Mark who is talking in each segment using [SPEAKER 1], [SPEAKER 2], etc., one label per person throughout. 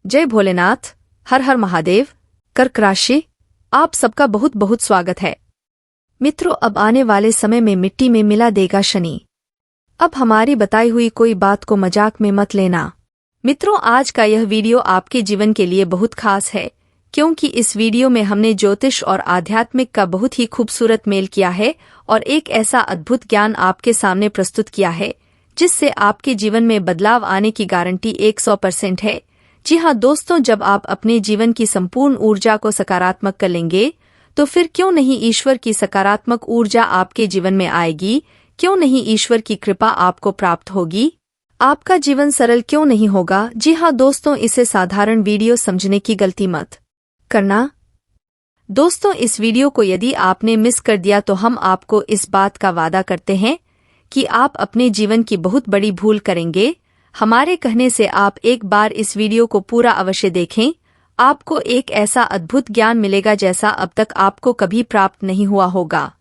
[SPEAKER 1] जय भोलेनाथ, हर हर महादेव। कर्क राशि, आप सबका बहुत बहुत स्वागत है। मित्रों, अब आने वाले समय में मिट्टी में मिला देगा शनि। अब हमारी बताई हुई कोई बात को मजाक में मत लेना। मित्रों, आज का यह वीडियो आपके जीवन के लिए बहुत खास है, क्योंकि इस वीडियो में हमने ज्योतिष और आध्यात्मिक का बहुत ही खूबसूरत मेल किया है और एक ऐसा अद्भुत ज्ञान आपके सामने प्रस्तुत किया है जिससे आपके जीवन में बदलाव आने की गारंटी 100% है। जी हाँ दोस्तों, जब आप अपने जीवन की संपूर्ण ऊर्जा को सकारात्मक कर लेंगे तो फिर क्यों नहीं ईश्वर की सकारात्मक ऊर्जा आपके जीवन में आएगी, क्यों नहीं ईश्वर की कृपा आपको प्राप्त होगी, आपका जीवन सरल क्यों नहीं होगा। जी हाँ दोस्तों, इसे साधारण वीडियो समझने की गलती मत करना। दोस्तों, इस वीडियो को यदि आपने मिस कर दिया तो हम आपको इस बात का वादा करते हैं कि आप अपने जीवन की बहुत बड़ी भूल करेंगे। हमारे कहने से आप एक बार इस वीडियो को पूरा अवश्य देखें। आपको एक ऐसा अद्भुत ज्ञान मिलेगा जैसा अब तक आपको कभी प्राप्त नहीं हुआ होगा।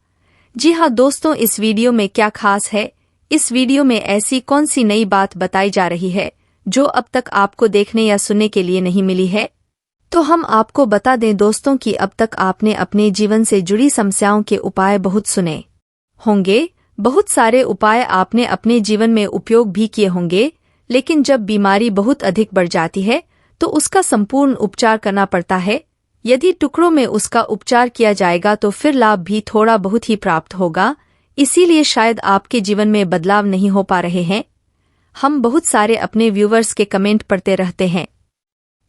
[SPEAKER 1] जी हाँ दोस्तों, इस वीडियो में क्या खास है, इस वीडियो में ऐसी कौन सी नई बात बताई जा रही है जो अब तक आपको देखने या सुनने के लिए नहीं मिली है। तो हम आपको बता दें दोस्तों कि अब तक आपने अपने जीवन से जुड़ी समस्याओं के उपाय बहुत सुने होंगे, बहुत सारे उपाय आपने अपने जीवन में उपयोग भी किए होंगे, लेकिन जब बीमारी बहुत अधिक बढ़ जाती है तो उसका संपूर्ण उपचार करना पड़ता है। यदि टुकड़ों में उसका उपचार किया जाएगा तो फिर लाभ भी थोड़ा बहुत ही प्राप्त होगा। इसीलिए शायद आपके जीवन में बदलाव नहीं हो पा रहे हैं। हम बहुत सारे अपने व्यूवर्स के कमेंट पढ़ते रहते हैं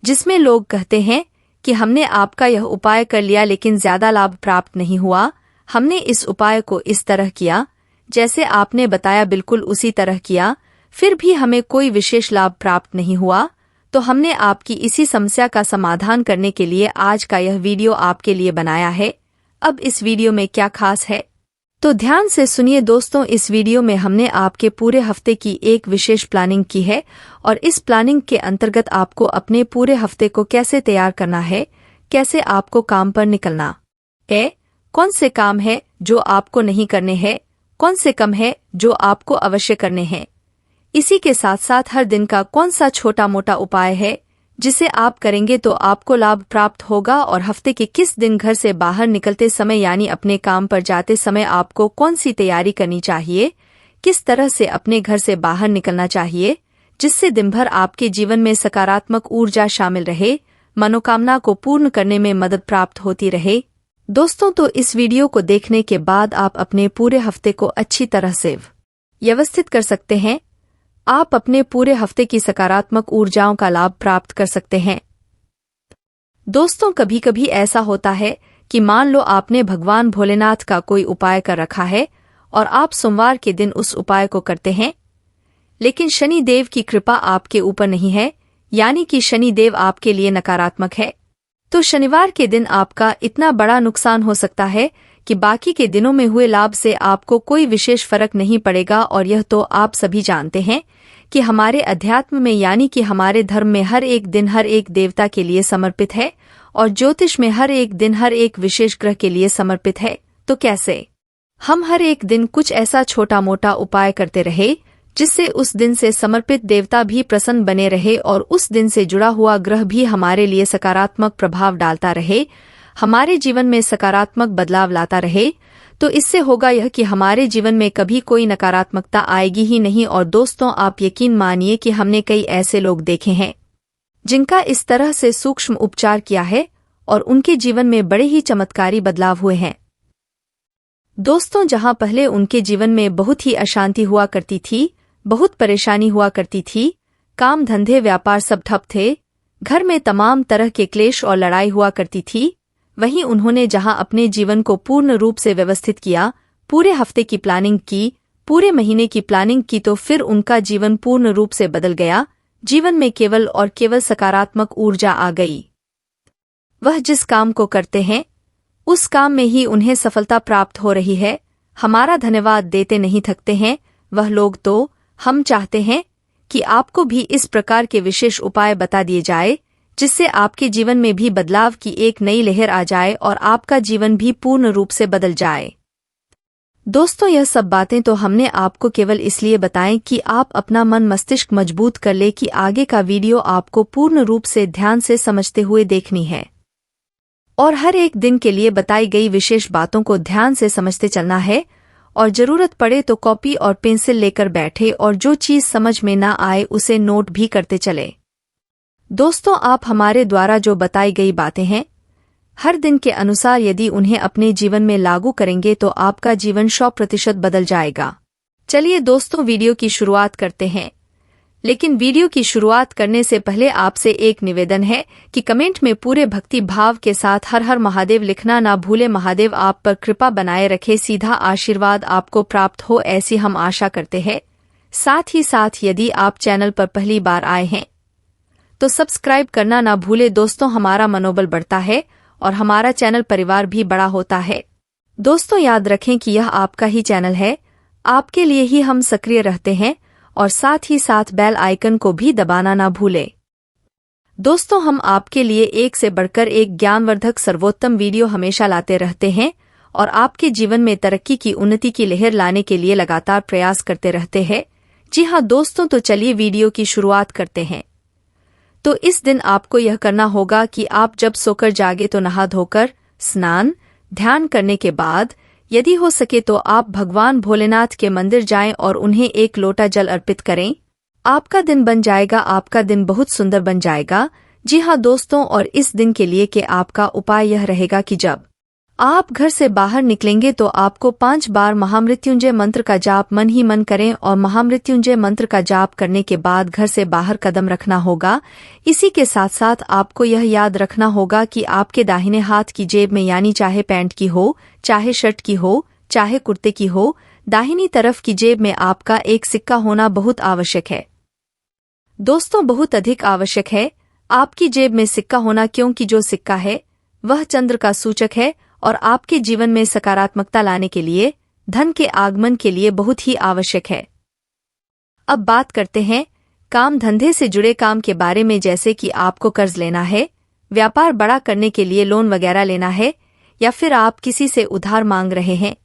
[SPEAKER 1] जिसमें लोग कहते हैं कि हमने आपका यह उपाय कर लिया लेकिन ज्यादा लाभ प्राप्त नहीं हुआ। हमने इस उपाय को इस तरह किया जैसे आपने बताया, बिल्कुल उसी तरह किया, फिर भी हमें कोई विशेष लाभ प्राप्त नहीं हुआ। तो हमने आपकी इसी समस्या का समाधान करने के लिए आज का यह वीडियो आपके लिए बनाया है। अब इस वीडियो में क्या खास है तो ध्यान से सुनिए दोस्तों। इस वीडियो में हमने आपके पूरे हफ्ते की एक विशेष प्लानिंग की है और इस प्लानिंग के अंतर्गत आपको अपने पूरे हफ्ते को कैसे तैयार करना है, कैसे आपको काम पर निकलना है, कौन से काम है जो आपको नहीं करने हैं, कौन से कम है जो आपको अवश्य करने हैं। इसी के साथ साथ हर दिन का कौन सा छोटा मोटा उपाय है जिसे आप करेंगे तो आपको लाभ प्राप्त होगा, और हफ्ते के किस दिन घर से बाहर निकलते समय यानी अपने काम पर जाते समय आपको कौन सी तैयारी करनी चाहिए, किस तरह से अपने घर से बाहर निकलना चाहिए जिससे दिन भर आपके जीवन में सकारात्मक ऊर्जा शामिल रहे, मनोकामना को पूर्ण करने में मदद प्राप्त होती रहे। दोस्तों, तो इस वीडियो को देखने के बाद आप अपने पूरे हफ्ते को अच्छी तरह से व्यवस्थित कर सकते हैं। आप अपने पूरे हफ्ते की सकारात्मक ऊर्जाओं का लाभ प्राप्त कर सकते हैं। दोस्तों, कभी कभी ऐसा होता है कि मान लो आपने भगवान भोलेनाथ का कोई उपाय कर रखा है और आप सोमवार के दिन उस उपाय को करते हैं, लेकिन शनि देव की कृपा आपके ऊपर नहीं है, यानी कि शनि देव आपके लिए नकारात्मक है। तो शनिवार के दिन आपका इतना बड़ा नुकसान हो सकता है कि बाकी के दिनों में हुए लाभ से आपको कोई विशेष फर्क नहीं पड़ेगा। और यह तो आप सभी जानते हैं कि हमारे अध्यात्म में यानी कि हमारे धर्म में हर एक दिन हर एक देवता के लिए समर्पित है और ज्योतिष में हर एक दिन हर एक विशेष ग्रह के लिए समर्पित है। तो कैसे हम हर एक दिन कुछ ऐसा छोटा मोटा उपाय करते रहे जिससे उस दिन से समर्पित देवता भी प्रसन्न बने रहे और उस दिन से जुड़ा हुआ ग्रह भी हमारे लिए सकारात्मक प्रभाव डालता रहे, हमारे जीवन में सकारात्मक बदलाव लाता रहे, तो इससे होगा यह कि हमारे जीवन में कभी कोई नकारात्मकता आएगी ही नहीं। और दोस्तों, आप यकीन मानिए कि हमने कई ऐसे लोग देखे हैं जिनका इस तरह से सूक्ष्म उपचार किया है और उनके जीवन में बड़े ही चमत्कारी बदलाव हुए हैं। दोस्तों, जहां पहले उनके जीवन में बहुत ही अशांति हुआ करती थी, बहुत परेशानी हुआ करती थी, काम धंधे व्यापार सब ठप थे, घर में तमाम तरह के क्लेश और लड़ाई हुआ करती थी, वहीं उन्होंने जहां अपने जीवन को पूर्ण रूप से व्यवस्थित किया, पूरे हफ्ते की प्लानिंग की, पूरे महीने की प्लानिंग की, तो फिर उनका जीवन पूर्ण रूप से बदल गया। जीवन में केवल और केवल सकारात्मक ऊर्जा आ गई। वह जिस काम को करते हैं उस काम में ही उन्हें सफलता प्राप्त हो रही है। हमारा धन्यवाद देते नहीं थकते हैं वह लोग। तो हम चाहते हैं कि आपको भी इस प्रकार के विशेष उपाय बता दिए जाए जिससे आपके जीवन में भी बदलाव की एक नई लहर आ जाए और आपका जीवन भी पूर्ण रूप से बदल जाए। दोस्तों, यह सब बातें तो हमने आपको केवल इसलिए बताएं कि आप अपना मन मस्तिष्क मजबूत कर ले कि आगे का वीडियो आपको पूर्ण रूप से ध्यान से समझते हुए देखनी है और हर एक दिन के लिए बताई गई विशेष बातों को ध्यान से समझते चलना है और जरूरत पड़े तो कॉपी और पेंसिल लेकर बैठे और जो चीज समझ में ना आए उसे नोट भी करते चले। दोस्तों, आप हमारे द्वारा जो बताई गई बातें हैं हर दिन के अनुसार यदि उन्हें अपने जीवन में लागू करेंगे तो आपका जीवन 100% बदल जाएगा। चलिए दोस्तों, वीडियो की शुरुआत करते हैं। लेकिन वीडियो की शुरुआत करने से पहले आपसे एक निवेदन है कि कमेंट में पूरे भक्ति भाव के साथ हर हर महादेव लिखना ना भूले। महादेव आप पर कृपा बनाए रखे, सीधा आशीर्वाद आपको प्राप्त हो, ऐसी हम आशा करते हैं। साथ ही साथ यदि आप चैनल पर पहली बार आए हैं तो सब्सक्राइब करना ना भूले। दोस्तों, हमारा मनोबल बढ़ता है और हमारा चैनल परिवार भी बड़ा होता है। दोस्तों, याद रखें कि यह आपका ही चैनल है, आपके लिए ही हम सक्रिय रहते हैं और साथ ही साथ बेल आइकन को भी दबाना ना भूले। दोस्तों, हम आपके लिए एक से बढ़कर एक ज्ञानवर्धक सर्वोत्तम वीडियो हमेशा लाते रहते हैं और आपके जीवन में तरक्की की उन्नति की लहर लाने के लिए लगातार प्रयास करते रहते हैं। जी हाँ दोस्तों, तो चलिए वीडियो की शुरुआत करते हैं। तो इस दिन आपको यह करना होगा कि आप जब सोकर जागे तो नहा धोकर स्नान ध्यान करने के बाद यदि हो सके तो आप भगवान भोलेनाथ के मंदिर जाएं और उन्हें एक लोटा जल अर्पित करें। आपका दिन बन जाएगा, आपका दिन बहुत सुंदर बन जाएगा। जी हाँ दोस्तों, और इस दिन के लिए कि आपका उपाय यह रहेगा कि जब आप घर से बाहर निकलेंगे तो आपको 5 बार महामृत्युंजय मंत्र का जाप मन ही मन करें और महामृत्युंजय मंत्र का जाप करने के बाद घर से बाहर कदम रखना होगा। इसी के साथ साथ आपको यह याद रखना होगा कि आपके दाहिने हाथ की जेब में, यानी चाहे पैंट की हो, चाहे शर्ट की हो, चाहे कुर्ते की हो, दाहिनी तरफ की जेब में आपका एक सिक्का होना बहुत आवश्यक है। दोस्तों, बहुत अधिक आवश्यक है आपकी जेब में सिक्का होना, क्योंकि जो सिक्का है वह चंद्र का सूचक है और आपके जीवन में सकारात्मकता लाने के लिए, धन के आगमन के लिए बहुत ही आवश्यक है। अब बात करते हैं काम धंधे से जुड़े काम के बारे में, जैसे कि आपको कर्ज लेना है, व्यापार बड़ा करने के लिए लोन वगैरह लेना है, या फिर आप किसी से उधार मांग रहे हैं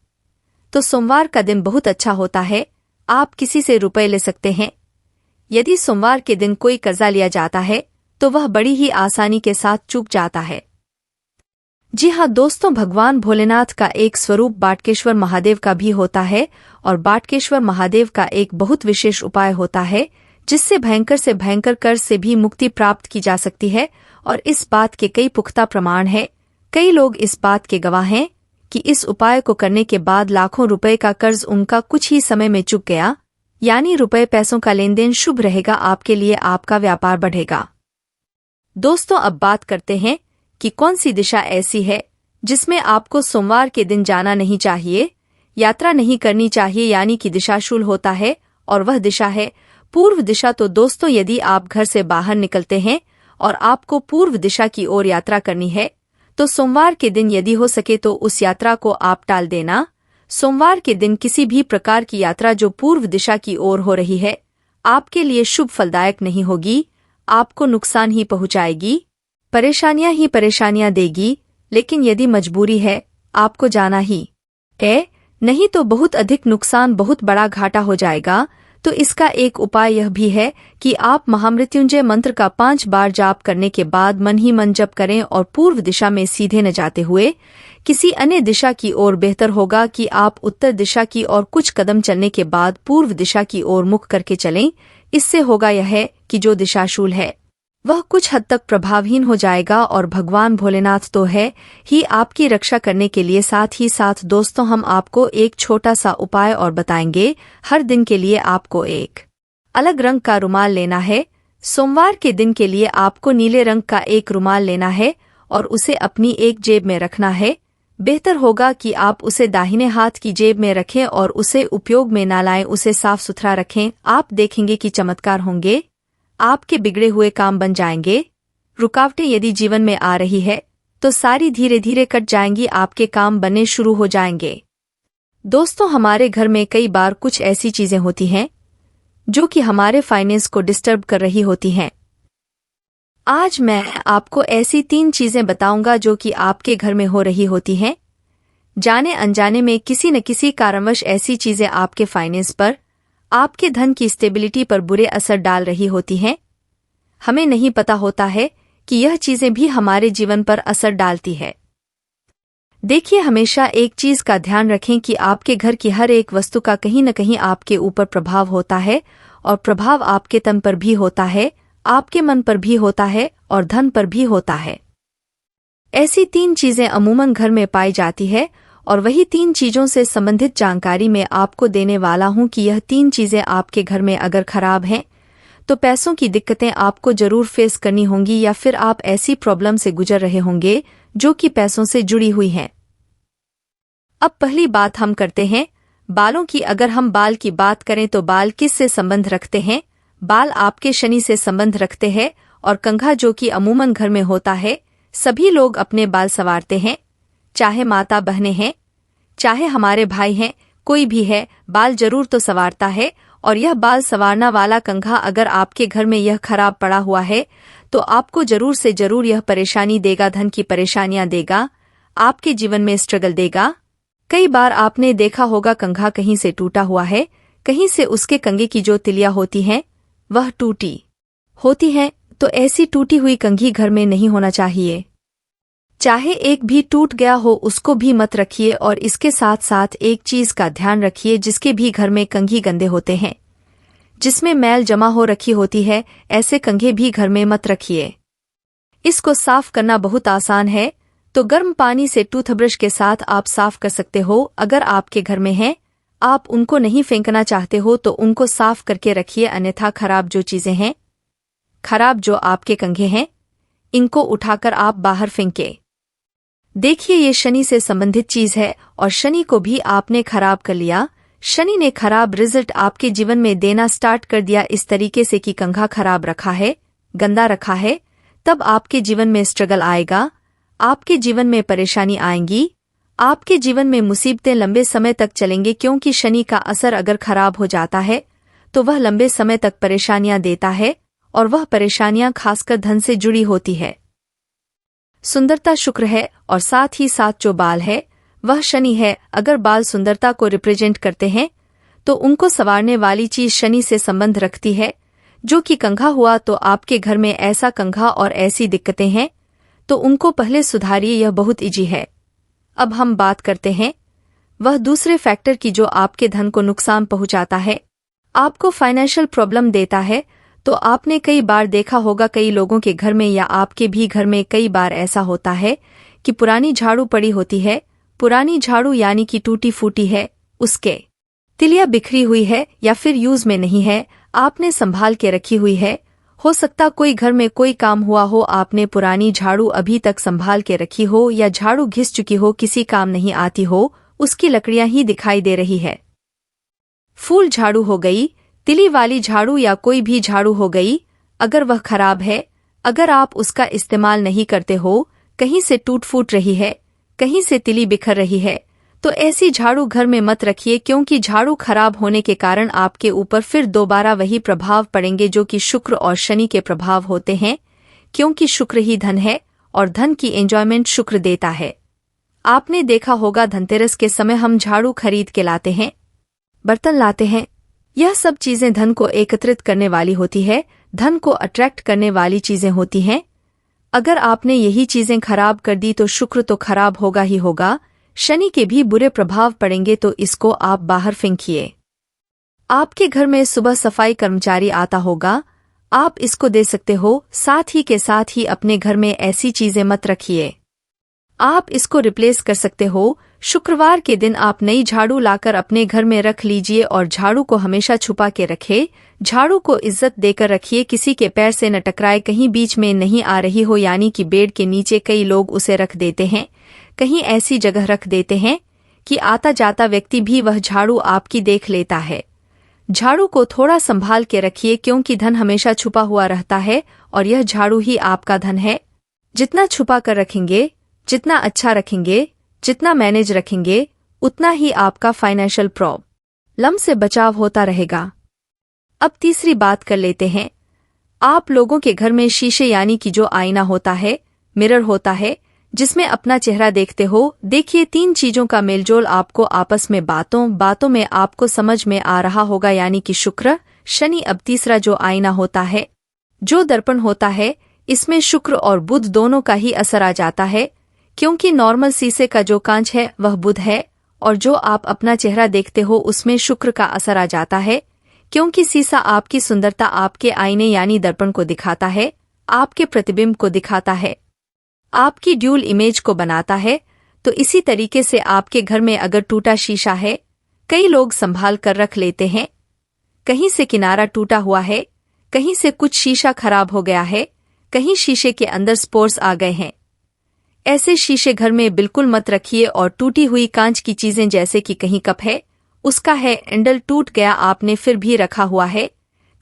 [SPEAKER 1] तो सोमवार का दिन बहुत अच्छा होता है। आप किसी से रुपए ले सकते हैं। यदि सोमवार के दिन कोई कर्जा लिया जाता है तो वह बड़ी ही आसानी के साथ चूक जाता है। जी हाँ दोस्तों, भगवान भोलेनाथ का एक स्वरूप बाटकेश्वर महादेव का भी होता है और बाटकेश्वर महादेव का एक बहुत विशेष उपाय होता है जिससे भयंकर से भयंकर कर्ज से भी मुक्ति प्राप्त की जा सकती है और इस बात के कई पुख्ता प्रमाण हैं। कई लोग इस बात के गवाह हैं कि इस उपाय को करने के बाद लाखों रुपए का कर्ज उनका कुछ ही समय में चुक गया, यानी रुपए पैसों का लेन देन शुभ रहेगा आपके लिए, आपका व्यापार बढ़ेगा। दोस्तों, अब बात करते हैं कि कौन सी दिशा ऐसी है जिसमें आपको सोमवार के दिन जाना नहीं चाहिए, यात्रा नहीं करनी चाहिए, यानी कि दिशाशूल होता है और वह दिशा है पूर्व दिशा। तो दोस्तों, यदि आप घर से बाहर निकलते हैं और आपको पूर्व दिशा की ओर यात्रा करनी है तो सोमवार के दिन यदि हो सके तो उस यात्रा को आप टाल देना। सोमवार के दिन किसी भी प्रकार की यात्रा जो पूर्व दिशा की ओर हो रही है आपके लिए शुभ फलदायक नहीं होगी, आपको नुकसान ही पहुंचाएगी, परेशानियां ही परेशानियां देगी। लेकिन यदि मजबूरी है आपको जाना ही है, नहीं तो बहुत अधिक नुकसान, बहुत बड़ा घाटा हो जाएगा। तो इसका एक उपाय यह भी है कि आप महामृत्युंजय मंत्र का 5 बार जाप करने के बाद मन ही मन जप करें और पूर्व दिशा में सीधे न जाते हुए किसी अन्य दिशा की ओर। बेहतर होगा कि आप उत्तर दिशा की ओर कुछ कदम चलने के बाद पूर्व दिशा की ओर मुख करके चलें। इससे होगा यह है कि जो दिशाशूल है वह कुछ हद तक प्रभावहीन हो जाएगा और भगवान भोलेनाथ तो है ही आपकी रक्षा करने के लिए। साथ ही साथ दोस्तों, हम आपको एक छोटा सा उपाय और बताएंगे। हर दिन के लिए आपको एक अलग रंग का रुमाल लेना है। सोमवार के दिन के लिए आपको नीले रंग का एक रुमाल लेना है और उसे अपनी एक जेब में रखना है। बेहतर होगा कि आप उसे दाहिने हाथ की जेब में रखें और उसे उपयोग में न लाएं, उसे साफ सुथरा रखें। आप देखेंगे कि चमत्कार होंगे, आपके बिगड़े हुए काम बन जाएंगे। रुकावटें यदि जीवन में आ रही है तो सारी धीरे धीरे कट जाएंगी, आपके काम बनने शुरू हो जाएंगे। दोस्तों, हमारे घर में कई बार कुछ ऐसी चीजें होती हैं जो कि हमारे फाइनेंस को डिस्टर्ब कर रही होती हैं। आज मैं आपको ऐसी 3 चीजें बताऊंगा जो कि आपके घर में हो रही होती हैं, जाने अनजाने में किसी न किसी कारणवश ऐसी चीजें आपके फाइनेंस पर, आपके धन की स्टेबिलिटी पर बुरे असर डाल रही होती हैं। हमें नहीं पता होता है कि यह चीजें भी हमारे जीवन पर असर डालती है। देखिए, हमेशा एक चीज का ध्यान रखें कि आपके घर की हर एक वस्तु का कहीं न कहीं आपके ऊपर प्रभाव होता है, और प्रभाव आपके तन पर भी होता है, आपके मन पर भी होता है और धन पर भी होता है। ऐसी 3 चीजें अमूमन घर में पाई जाती है, और वही 3 चीजों से संबंधित जानकारी मैं आपको देने वाला हूं कि यह 3 चीजें आपके घर में अगर खराब हैं तो पैसों की दिक्कतें आपको जरूर फेस करनी होंगी, या फिर आप ऐसी प्रॉब्लम से गुजर रहे होंगे जो कि पैसों से जुड़ी हुई हैं। अब पहली बात हम करते हैं बालों की। अगर हम बाल की बात करें तो बाल किस से संबंध रखते हैं? बाल आपके शनि से संबंध रखते हैं, और कंघा जो कि अमूमन घर में होता है, सभी लोग अपने बाल संवारते हैं, चाहे माता बहनें हैं, चाहे हमारे भाई हैं, कोई भी है, बाल जरूर तो संवारता है। और यह बाल संवारना वाला कंघा अगर आपके घर में यह खराब पड़ा हुआ है तो आपको जरूर से जरूर यह परेशानी देगा, धन की परेशानियां देगा, आपके जीवन में स्ट्रगल देगा। कई बार आपने देखा होगा कंघा कहीं से टूटा हुआ है, कहीं से उसके कंघे की जो तिलियां होती हैं वह टूटी होती हैं, तो ऐसी टूटी हुई कंघी घर में नहीं होना चाहिए। चाहे एक भी टूट गया हो उसको भी मत रखिए, और इसके साथ साथ एक चीज का ध्यान रखिए, जिसके भी घर में कंघी गंदे होते हैं, जिसमें मैल जमा हो रखी होती है, ऐसे कंघे भी घर में मत रखिए। इसको साफ करना बहुत आसान है, तो गर्म पानी से टूथब्रश के साथ आप साफ कर सकते हो। अगर आपके घर में है, आप उनको नहीं फेंकना चाहते हो तो उनको साफ करके रखिए, अन्यथा खराब जो चीजें हैं, खराब जो आपके कंघे हैं, इनको उठाकर आप बाहर फेंके। देखिए, ये शनि से संबंधित चीज है, और शनि को भी आपने खराब कर लिया। शनि ने खराब रिजल्ट आपके जीवन में देना स्टार्ट कर दिया इस तरीके से कि कंघा खराब रखा है, गंदा रखा है, तब आपके जीवन में स्ट्रगल आएगा, आपके जीवन में परेशानी आएंगी, आपके जीवन में मुसीबतें लंबे समय तक चलेंगे, क्योंकि शनि का असर अगर खराब हो जाता है तो वह लंबे समय तक परेशानियां देता है, और वह परेशानियां खासकर धन से जुड़ी होती है। सुंदरता शुक्र है, और साथ ही साथ जो बाल है वह शनि है। अगर बाल सुंदरता को रिप्रेजेंट करते हैं तो उनको संवारने वाली चीज शनि से संबंध रखती है, जो कि कंघा हुआ। तो आपके घर में ऐसा कंघा और ऐसी दिक्कतें हैं तो उनको पहले सुधारिए, यह बहुत इजी है। अब हम बात करते हैं वह दूसरे फैक्टर की जो आपके धन को नुकसान पहुंचाता है, आपको फाइनेंशियल प्रॉब्लम देता है। तो आपने कई बार देखा होगा कई लोगों के घर में, या आपके भी घर में कई बार ऐसा होता है कि पुरानी झाड़ू पड़ी होती है, पुरानी झाड़ू यानी कि टूटी फूटी है, उसके तिलिया बिखरी हुई है, या फिर यूज में नहीं है, आपने संभाल के रखी हुई है। हो सकता कोई घर में कोई काम हुआ हो, आपने पुरानी झाड़ू अभी तक संभाल के रखी हो, या झाड़ू घिस चुकी हो, किसी काम नहीं आती हो, उसकी लकड़ियां ही दिखाई दे रही है। फूल झाड़ू हो गई, तिली वाली झाड़ू या कोई भी झाड़ू हो गई, अगर वह खराब है, अगर आप उसका इस्तेमाल नहीं करते हो, कहीं से टूट फूट रही है, कहीं से तिली बिखर रही है, तो ऐसी झाड़ू घर में मत रखिए, क्योंकि झाड़ू खराब होने के कारण आपके ऊपर फिर दोबारा वही प्रभाव पड़ेंगे जो कि शुक्र और शनि के प्रभाव होते हैं, क्योंकि शुक्र ही धन है, और धन की एंजॉयमेंट शुक्र देता है। आपने देखा होगा धनतेरस के समय हम झाड़ू खरीद के लाते हैं, बर्तन लाते हैं, यह सब चीजें धन को एकत्रित करने वाली होती है, धन को अट्रैक्ट करने वाली चीजें होती हैं। अगर आपने यही चीजें खराब कर दी तो शुक्र तो खराब होगा ही होगा, शनि के भी बुरे प्रभाव पड़ेंगे, तो इसको आप बाहर फेंकिए। आपके घर में सुबह सफाई कर्मचारी आता होगा, आप इसको दे सकते हो। साथ ही के साथ ही अपने घर में ऐसी चीजें मत रखिए, आप इसको रिप्लेस कर सकते हो। शुक्रवार के दिन आप नई झाड़ू लाकर अपने घर में रख लीजिए, और झाड़ू को हमेशा छुपा के रखे, झाड़ू को इज्जत देकर रखिए, किसी के पैर से न टकराए, कहीं बीच में नहीं आ रही हो, यानी कि बेड के नीचे कई लोग उसे रख देते हैं, कहीं ऐसी जगह रख देते हैं कि आता जाता व्यक्ति भी वह झाड़ू आपकी देख लेता है। झाड़ू को थोड़ा संभाल के रखिए, क्योंकि धन हमेशा छुपा हुआ रहता है, और यह झाड़ू ही आपका धन है। जितना छुपा कर रखेंगे, जितना अच्छा रखेंगे, जितना मैनेज रखेंगे, उतना ही आपका फाइनेंशियल प्रॉब्लम से बचाव होता रहेगा। अब तीसरी बात कर लेते हैं। आप लोगों के घर में शीशे यानी कि जो आईना होता है, मिरर होता है, जिसमें अपना चेहरा देखते हो। देखिए 3 चीजों का मेलजोल आपको आपस में बातों में आपको समझ में आ रहा होगा, यानी कि शुक्र, शनि। अब तीसरा जो आईना होता है, जो दर्पण होता है, इसमें शुक्र और बुध दोनों का ही असर आ जाता है, क्योंकि नॉर्मल शीशे का जो कांच है वह बुध है, और जो आप अपना चेहरा देखते हो उसमें शुक्र का असर आ जाता है, क्योंकि शीशा आपकी सुंदरता, आपके आईने यानी दर्पण को दिखाता है, आपके प्रतिबिंब को दिखाता है, आपकी ड्यूल इमेज को बनाता है। तो इसी तरीके से आपके घर में अगर टूटा शीशा है, कई लोग संभाल कर रख लेते हैं, कहीं से किनारा टूटा हुआ है, कहीं से कुछ शीशा खराब हो गया है, कहीं शीशे के अंदर स्पोर्स आ गए हैं। ऐसे शीशे घर में बिल्कुल मत रखिए। और टूटी हुई कांच की चीजें, जैसे कि कहीं कप है, उसका है हैंडल टूट गया, आपने फिर भी रखा हुआ है,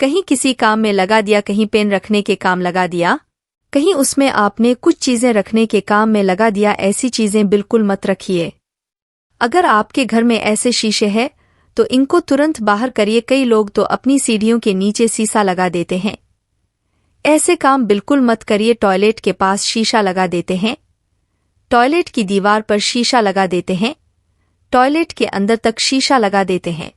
[SPEAKER 1] कहीं किसी काम में लगा दिया, कहीं पेन रखने के काम लगा दिया, कहीं उसमें आपने कुछ चीजें रखने के काम में लगा दिया, ऐसी चीजें बिल्कुल मत रखिए। अगर आपके घर में ऐसे शीशे हैं तो इनको तुरंत बाहर करिए। कई लोग तो अपनी सीढ़ियों के नीचे शीशा लगा देते हैं, ऐसे काम बिल्कुल मत करिए। टॉयलेट के पास शीशा लगा देते हैं, टॉयलेट की दीवार पर शीशा लगा देते हैं, टॉयलेट के अंदर तक शीशा लगा देते हैं।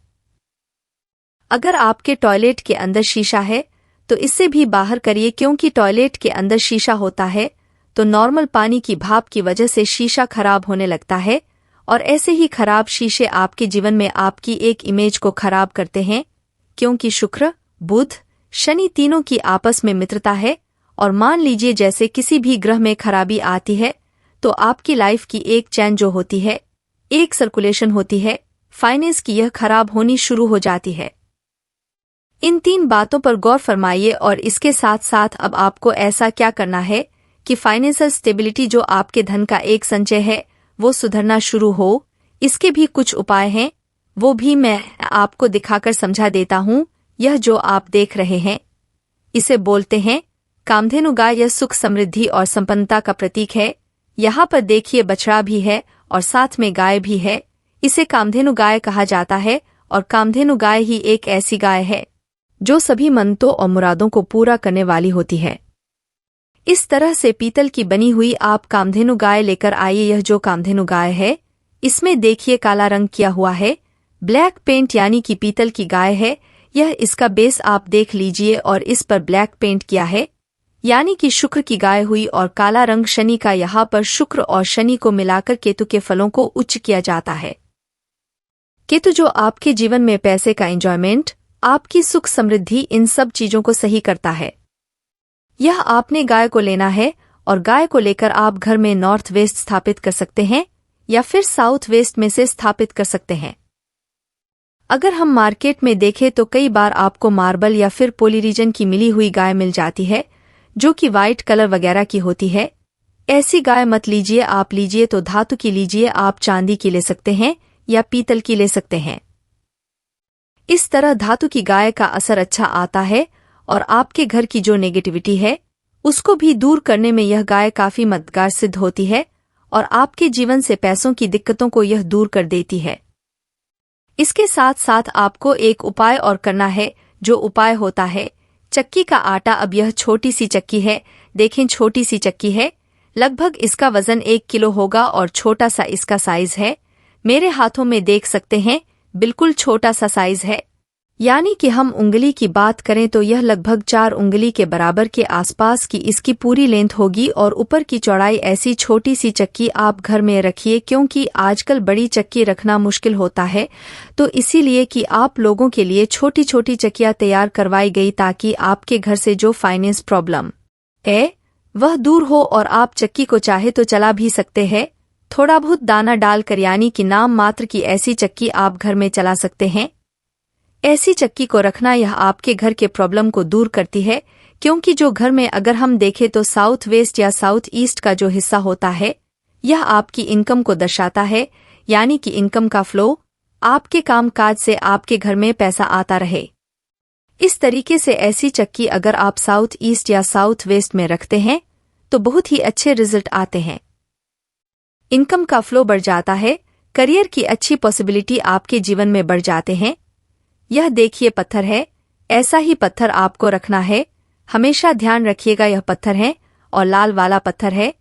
[SPEAKER 1] अगर आपके टॉयलेट के अंदर शीशा है तो इससे भी बाहर करिए, क्योंकि टॉयलेट के अंदर शीशा होता है तो नॉर्मल पानी की भाप की वजह से शीशा खराब होने लगता है, और ऐसे ही खराब शीशे आपके जीवन में आपकी एक इमेज को खराब करते हैं, क्योंकि शुक्र, बुध, शनि तीनों की आपस में मित्रता है। और मान लीजिए जैसे किसी भी ग्रह में खराबी आती है तो आपकी लाइफ की एक चैन जो होती है, एक सर्कुलेशन होती है, फाइनेंस की, यह खराब होनी शुरू हो जाती है। इन 3 बातों पर गौर फरमाइए। और इसके साथ साथ अब आपको ऐसा क्या करना है कि फाइनेंशियल स्टेबिलिटी, जो आपके धन का एक संचय है, वो सुधरना शुरू हो। इसके भी कुछ उपाय हैं, वो भी मैं आपको दिखाकर समझा देता हूँ। यह जो आप देख रहे हैं, इसे बोलते हैं कामधेनु गाय। यह सुख, समृद्धि और संपन्नता का प्रतीक है। यहाँ पर देखिए बछड़ा भी है और साथ में गाय भी है। इसे कामधेनु गाय कहा जाता है, और कामधेनु गाय ही एक ऐसी गाय है जो सभी मन्नतों और मुरादों को पूरा करने वाली होती है। इस तरह से पीतल की बनी हुई आप कामधेनु गाय लेकर आइए। यह जो कामधेनु गाय है, इसमें देखिए काला रंग किया हुआ है, ब्लैक पेंट, यानी कि पीतल की गाय है। यह इसका बेस आप देख लीजिए, और इस पर ब्लैक पेंट किया है, यानी कि शुक्र की गाय हुई। और काला रंग शनि का, यहाँ पर शुक्र और शनि को मिलाकर केतु के फलों को उच्च किया जाता है। केतु जो आपके जीवन में पैसे का एंजॉयमेंट, आपकी सुख समृद्धि, इन सब चीजों को सही करता है। यह आपने गाय को लेना है, और गाय को लेकर आप घर में नॉर्थ वेस्ट स्थापित कर सकते हैं, या फिर साउथ वेस्ट में से स्थापित कर सकते हैं। अगर हम मार्केट में देखें तो कई बार आपको मार्बल या फिर पॉलीरीजन की मिली हुई गाय मिल जाती है, जो कि वाइट कलर वगैरह की होती है। ऐसी गाय मत लीजिए। आप लीजिए तो धातु की लीजिए, आप चांदी की ले सकते हैं या पीतल की ले सकते हैं। इस तरह धातु की गाय का असर अच्छा आता है, और आपके घर की जो नेगेटिविटी है उसको भी दूर करने में यह गाय काफी मददगार सिद्ध होती है, और आपके जीवन से पैसों की दिक्कतों को यह दूर कर देती है। इसके साथ साथ आपको एक उपाय और करना है, जो उपाय होता है चक्की का आटा। अब यह छोटी सी चक्की है, देखें छोटी सी चक्की है, लगभग इसका वजन 1 किलो होगा, और छोटा सा इसका साइज है। मेरे हाथों में देख सकते हैं, बिल्कुल छोटा सा साइज है, यानी कि हम उंगली की बात करें तो यह लगभग 4 उंगली के बराबर के आसपास की इसकी पूरी लेंथ होगी, और ऊपर की चौड़ाई। ऐसी छोटी सी चक्की आप घर में रखिए, क्योंकि आजकल बड़ी चक्की रखना मुश्किल होता है, तो इसीलिए कि आप लोगों के लिए छोटी छोटी चक्कियां तैयार करवाई गई, ताकि आपके घर से जो फाइनेंस प्रॉब्लम है वह दूर हो। और आप चक्की को चाहे तो चला भी सकते हैं, थोड़ा बहुत दाना डालकर, यानी कि नाम मात्र की ऐसी चक्की आप घर में चला सकते हैं। ऐसी चक्की को रखना यह आपके घर के प्रॉब्लम को दूर करती है, क्योंकि जो घर में अगर हम देखें तो साउथ वेस्ट या साउथ ईस्ट का जो हिस्सा होता है, यह आपकी इनकम को दर्शाता है, यानी कि इनकम का फ्लो, आपके कामकाज से आपके घर में पैसा आता रहे। इस तरीके से ऐसी चक्की अगर आप साउथ ईस्ट या साउथ वेस्ट में रखते हैं तो बहुत ही अच्छे रिजल्ट आते हैं। इनकम का फ्लो बढ़ जाता है, करियर की अच्छी पॉसिबिलिटी आपके जीवन में बढ़ जाते हैं। यह देखिए पत्थर है, ऐसा ही पत्थर आपको रखना है। हमेशा ध्यान रखिएगा यह पत्थर है, और लाल वाला पत्थर है,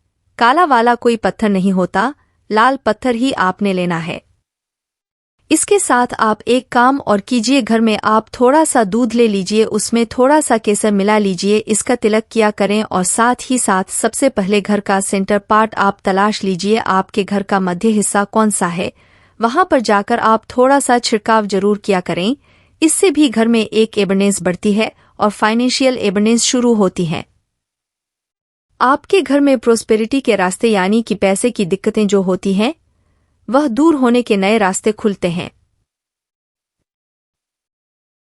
[SPEAKER 1] काला वाला कोई पत्थर नहीं होता, लाल पत्थर ही आपने लेना है। इसके साथ आप एक काम और कीजिए, घर में आप थोड़ा सा दूध ले लीजिए, उसमें थोड़ा सा केसर मिला लीजिए, इसका तिलक किया करें और साथ ही साथ सबसे पहले घर का सेंटर पार्ट आप तलाश लीजिए, आपके घर का मध्य हिस्सा कौन सा है, वहां पर जाकर आप थोड़ा सा छिड़काव जरूर किया करें। इससे भी घर में एक एबरनेस बढ़ती है और फाइनेंशियल एबरनेस शुरू होती है। आपके घर में प्रोस्पेरिटी के रास्ते यानी कि पैसे की दिक्कतें जो होती हैं वह दूर होने के नए रास्ते खुलते हैं।